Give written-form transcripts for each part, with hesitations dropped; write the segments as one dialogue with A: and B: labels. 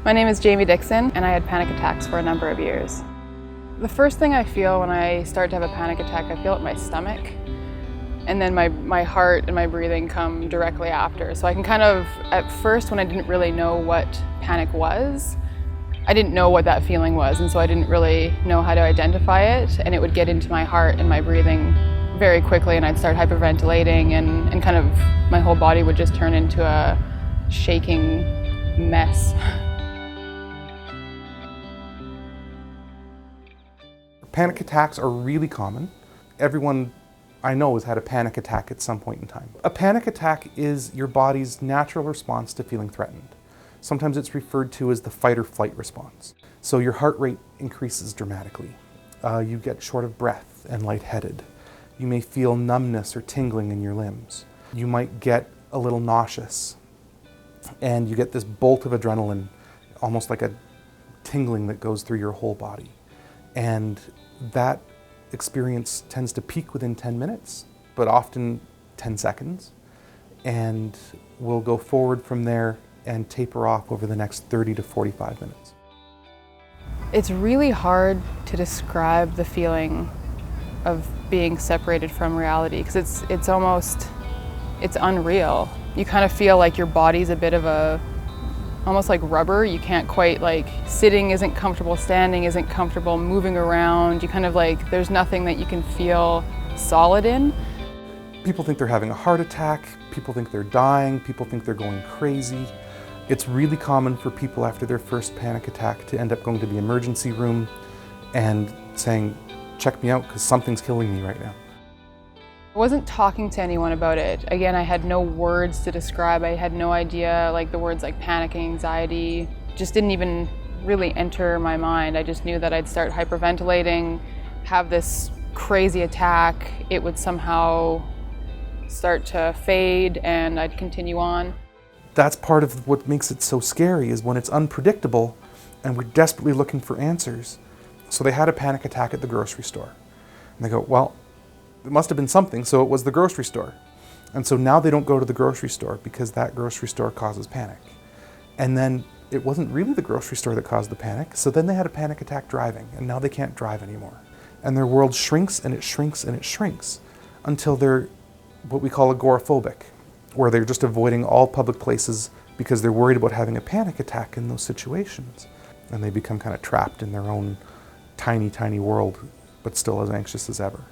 A: My name is Jamie Dixon, and I had panic attacks for a number of years. The first thing I feel when I start to have a panic attack, I feel it in my stomach, and then my heart and my breathing come directly after. So I can kind of, at first when I didn't really know what panic was, I didn't know what that feeling was, and so I didn't really know how to identify it, and it would get into my heart and my breathing very quickly, and I'd start hyperventilating, and kind of my whole body would just turn into a shaking mess.
B: Panic attacks are really common. Everyone I know has had a panic attack at some point in time. A panic attack is your body's natural response to feeling threatened. Sometimes it's referred to as the fight or flight response. So your heart rate increases dramatically. You get short of breath and lightheaded. You may feel numbness or tingling in your limbs. You might get a little nauseous, and you get this bolt of adrenaline, almost like a tingling that goes through your whole body. And that experience tends to peak within 10 minutes, but often 10 seconds, and will go forward from there and taper off over the next 30 to 45 minutes.
A: It's really hard to describe the feeling of being separated from reality, because it's unreal. You kind of feel like your body's a bit of almost like rubber. You can't quite, like, sitting isn't comfortable, standing isn't comfortable, moving around. You kind of like, there's nothing that you can feel solid in.
B: People think they're having a heart attack, people think they're dying, people think they're going crazy. It's really common for people after their first panic attack to end up going to the emergency room and saying, check me out because something's killing me right now.
A: I wasn't talking to anyone about it. Again, I had no words to describe. I had no idea, like the words like panic and anxiety just didn't even really enter my mind. I just knew that I'd start hyperventilating, have this crazy attack, it would somehow start to fade, and I'd continue on.
B: That's part of what makes it so scary, is when it's unpredictable and we're desperately looking for answers. So they had a panic attack at the grocery store. And they go, well, it must have been something, so it was the grocery store. And so now they don't go to the grocery store because that grocery store causes panic. And then it wasn't really the grocery store that caused the panic, so then they had a panic attack driving, and now they can't drive anymore. And their world shrinks and it shrinks and it shrinks until they're what we call agoraphobic, where they're just avoiding all public places because they're worried about having a panic attack in those situations. And they become kind of trapped in their own tiny, tiny world, but still as anxious as ever.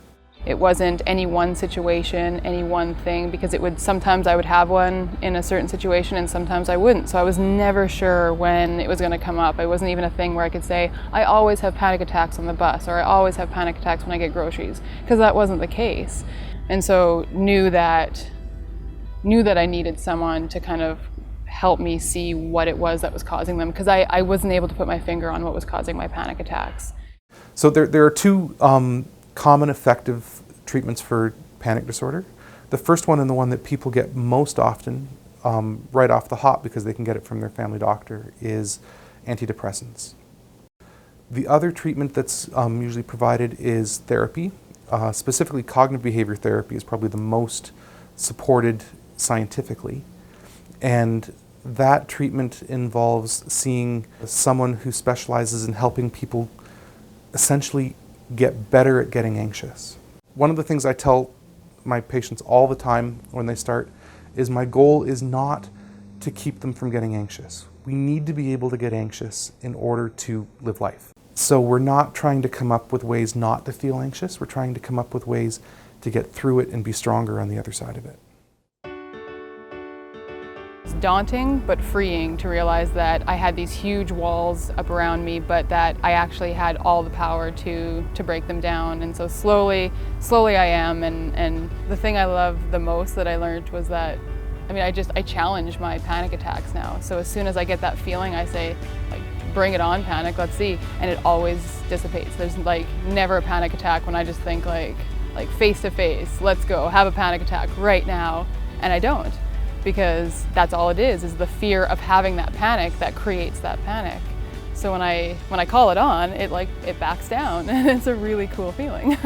A: It wasn't any one situation, any one thing, because sometimes I would have one in a certain situation and sometimes I wouldn't. So I was never sure when it was going to come up. It wasn't even a thing where I could say, I always have panic attacks on the bus, or I always have panic attacks when I get groceries, because that wasn't the case. And so knew that I needed someone to kind of help me see what it was that was causing them, because I wasn't able to put my finger on what was causing my panic attacks.
B: So there are two common effective treatments for panic disorder. The first one, and the one that people get most often right off the hop because they can get it from their family doctor, is antidepressants. The other treatment that's usually provided is therapy. Specifically, cognitive behavior therapy is probably the most supported scientifically. And that treatment involves seeing someone who specializes in helping people essentially get better at getting anxious. One of the things I tell my patients all the time when they start is my goal is not to keep them from getting anxious. We need to be able to get anxious in order to live life. So we're not trying to come up with ways not to feel anxious. We're trying to come up with ways to get through it and be stronger on the other side of it.
A: It's daunting but freeing to realize that I had these huge walls up around me, but that I actually had all the power to break them down. And so slowly I am. And the thing I love the most that I learned was that, I challenge my panic attacks now. So as soon as I get that feeling, I say, like, bring it on, panic, let's see. And it always dissipates. There's like never a panic attack when I just think like face to face, let's go, have a panic attack right now. And I don't. Because that's all it is the fear of having that panic that creates that panic. So when I call it on, it backs down, and it's a really cool feeling.